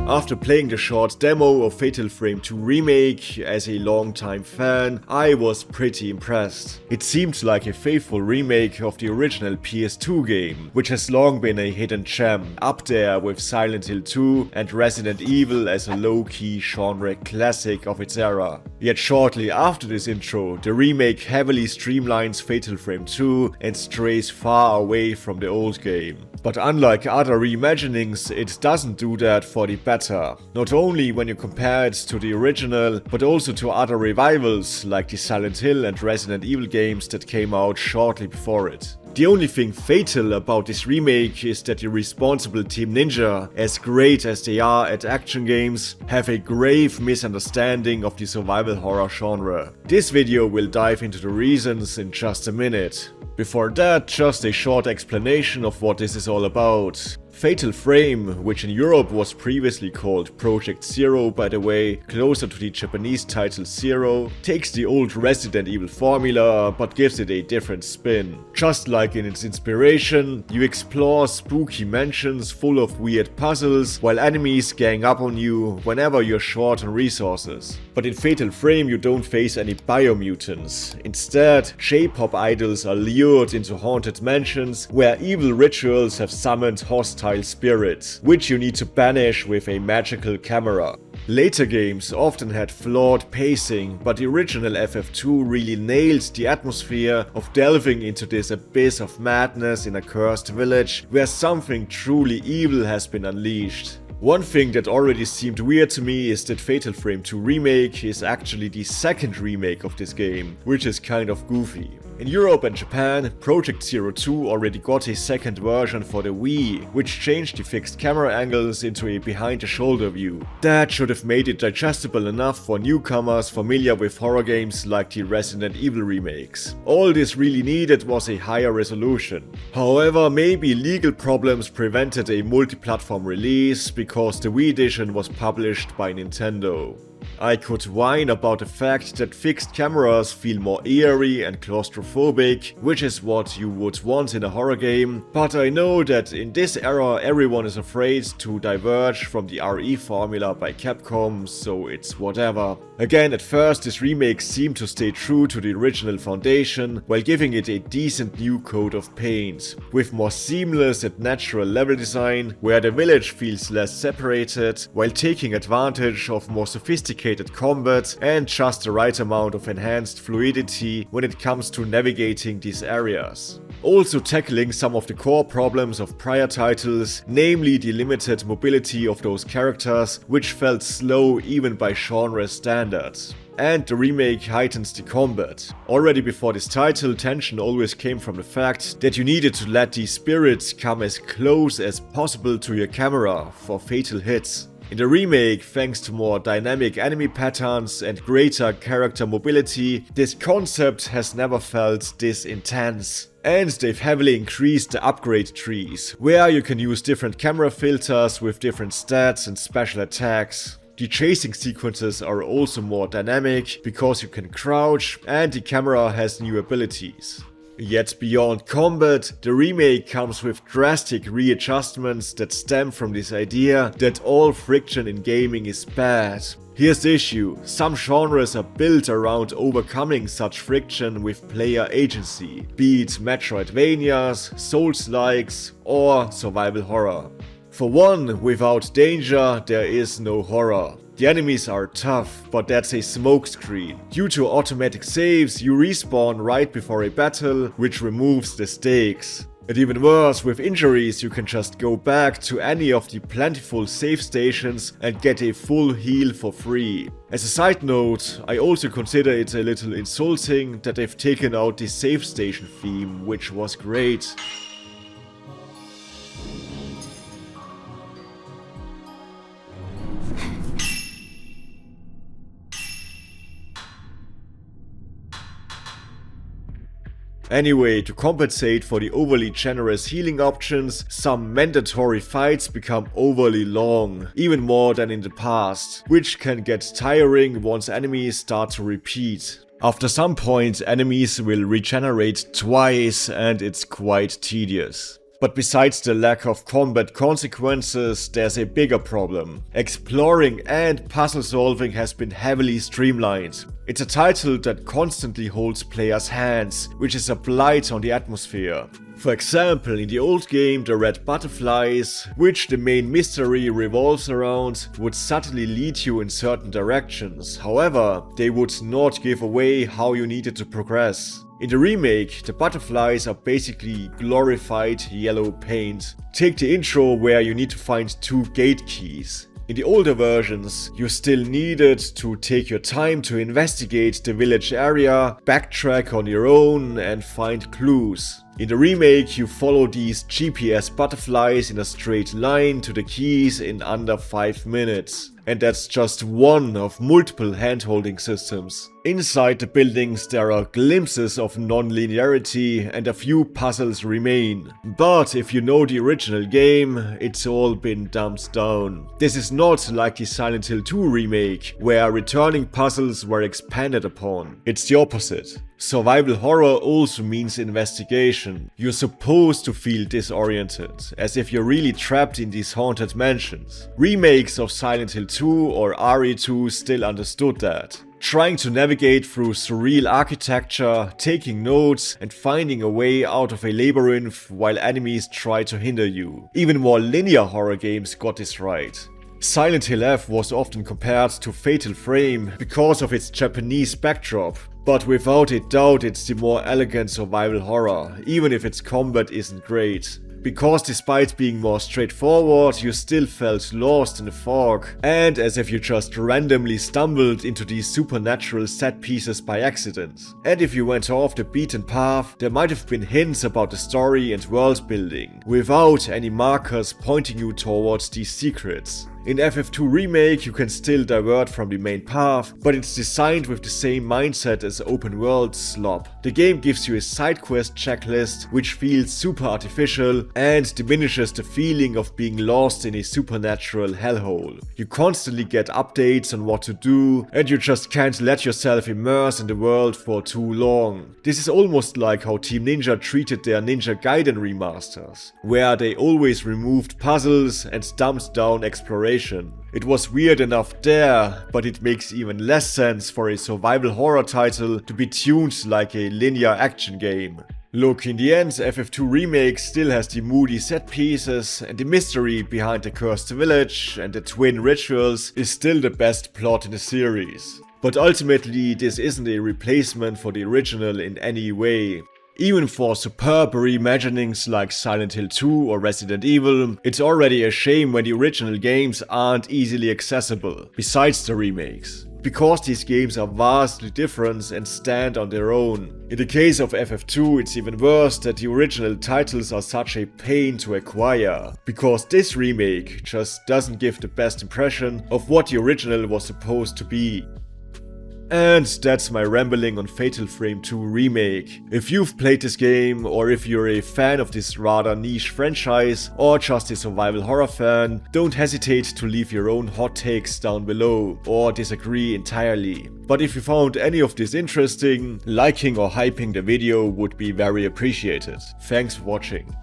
After playing the short demo of Fatal Frame 2 Remake as a longtime fan, I was pretty impressed. It seemed like a faithful remake of the original PS2 game, which has long been a hidden gem, up there with Silent Hill 2 and Resident Evil as a low-key genre classic of its era. Yet shortly after this intro, the remake heavily streamlines Fatal Frame 2 and strays far away from the old game. But unlike other reimaginings, it doesn't do that for the better. Not only when you compare it to the original, but also to other revivals like the Silent Hill and Resident Evil games that came out shortly before it. The only thing fatal about this remake is that the responsible Team Ninja, as great as they are at action games, have a grave misunderstanding of the survival horror genre. This video will dive into the reasons in just a minute. Before that, just a short explanation of what this is all about. Fatal Frame, which in Europe was previously called Project Zero by the way, closer to the Japanese title Zero, takes the old Resident Evil formula but gives it a different spin. Just like in its inspiration, you explore spooky mansions full of weird puzzles while enemies gang up on you whenever you're short on resources. But in Fatal Frame you don't face any biomutants. Instead, J-pop idols are lured into haunted mansions where evil rituals have summoned hostile spirits, which you need to banish with a magical camera. Later games often had flawed pacing, but the original FF2 really nailed the atmosphere of delving into this abyss of madness in a cursed village where something truly evil has been unleashed. One thing that already seemed weird to me is that Fatal Frame 2 Remake is actually the second remake of this game, which is kind of goofy. In Europe and Japan, Project Zero 2 already got a second version for the Wii, which changed the fixed camera angles into a behind-the-shoulder view. That should have made it digestible enough for newcomers familiar with horror games like the Resident Evil remakes. All this really needed was a higher resolution. However, maybe legal problems prevented a multi-platform release because the Wii edition was published by Nintendo. I could whine about the fact that fixed cameras feel more eerie and claustrophobic, which is what you would want in a horror game, but I know that in this era everyone is afraid to diverge from the RE formula by Capcom, so it's whatever. Again, at first this remake seemed to stay true to the original foundation while giving it a decent new coat of paint, with more seamless and natural level design where the village feels less separated, while taking advantage of more sophisticated combat and just the right amount of enhanced fluidity when it comes to navigating these areas. Also tackling some of the core problems of prior titles, namely the limited mobility of those characters, which felt slow even by genre standards. And the remake heightens the combat. Already before this title, tension always came from the fact that you needed to let these spirits come as close as possible to your camera for fatal hits. In the remake, thanks to more dynamic enemy patterns and greater character mobility, this concept has never felt this intense. And they've heavily increased the upgrade trees, where you can use different camera filters with different stats and special attacks. The chasing sequences are also more dynamic because you can crouch and the camera has new abilities. Yet beyond combat, the remake comes with drastic readjustments that stem from this idea that all friction in gaming is bad. Here's the issue: some genres are built around overcoming such friction with player agency, be it Metroidvanias, Souls-likes, or survival horror. For one, without danger, there is no horror. The enemies are tough, but that's a smokescreen. Due to automatic saves, you respawn right before a battle, which removes the stakes. And even worse, with injuries you can just go back to any of the plentiful save stations and get a full heal for free. As a side note, I also consider it a little insulting that they've taken out the save station theme, which was great. Anyway, to compensate for the overly generous healing options, some mandatory fights become overly long, even more than in the past, which can get tiring once enemies start to repeat. After some point, enemies will regenerate twice and it's quite tedious. But besides the lack of combat consequences, there's a bigger problem. Exploring and puzzle solving has been heavily streamlined. It's a title that constantly holds players' hands, which is a blight on the atmosphere. For example, in the old game, the red butterflies, which the main mystery revolves around, would subtly lead you in certain directions. However, they would not give away how you needed to progress. In the remake, the butterflies are basically glorified yellow paint. Take the intro where you need to find 2 gate keys. In the older versions, you still needed to take your time to investigate the village area, backtrack on your own and find clues. In the remake, you follow these GPS butterflies in a straight line to the keys in under 5 minutes. And that's just one of multiple hand-holding systems. Inside the buildings there are glimpses of non-linearity and a few puzzles remain. But if you know the original game, it's all been dumbed down. This is not like the Silent Hill 2 remake, where returning puzzles were expanded upon. It's the opposite. Survival horror also means investigation. You're supposed to feel disoriented, as if you're really trapped in these haunted mansions. Remakes of Silent Hill 2 or RE2 still understood that. Trying to navigate through surreal architecture, taking notes, and finding a way out of a labyrinth while enemies try to hinder you. Even more linear horror games got this right. Silent Hill F was often compared to Fatal Frame because of its Japanese backdrop, but without a doubt it's the more elegant survival horror, even if its combat isn't great. Because despite being more straightforward, you still felt lost in the fog, and as if you just randomly stumbled into these supernatural set pieces by accident. And if you went off the beaten path, there might have been hints about the story and world building, without any markers pointing you towards these secrets. In FF2 Remake, you can still divert from the main path, but it's designed with the same mindset as open world slop. The game gives you a side quest checklist, which feels super artificial and diminishes the feeling of being lost in a supernatural hellhole. You constantly get updates on what to do, and you just can't let yourself immerse in the world for too long. This is almost like how Team Ninja treated their Ninja Gaiden remasters, where they always removed puzzles and dumbed down exploration. It was weird enough there, but it makes even less sense for a survival horror title to be tuned like a linear action game. Look, in the end, FF2 Remake still has the moody set pieces, and the mystery behind the cursed village and the twin rituals is still the best plot in the series. But ultimately, this isn't a replacement for the original in any way. Even for superb reimaginings like Silent Hill 2 or Resident Evil, it's already a shame when the original games aren't easily accessible, besides the remakes. Because these games are vastly different and stand on their own. In the case of FF2, it's even worse that the original titles are such a pain to acquire, because this remake just doesn't give the best impression of what the original was supposed to be. And that's my rambling on Fatal Frame 2 Remake. If you've played this game, or if you're a fan of this rather niche franchise, or just a survival horror fan, don't hesitate to leave your own hot takes down below, or disagree entirely. But if you found any of this interesting, liking or hyping the video would be very appreciated. Thanks for watching.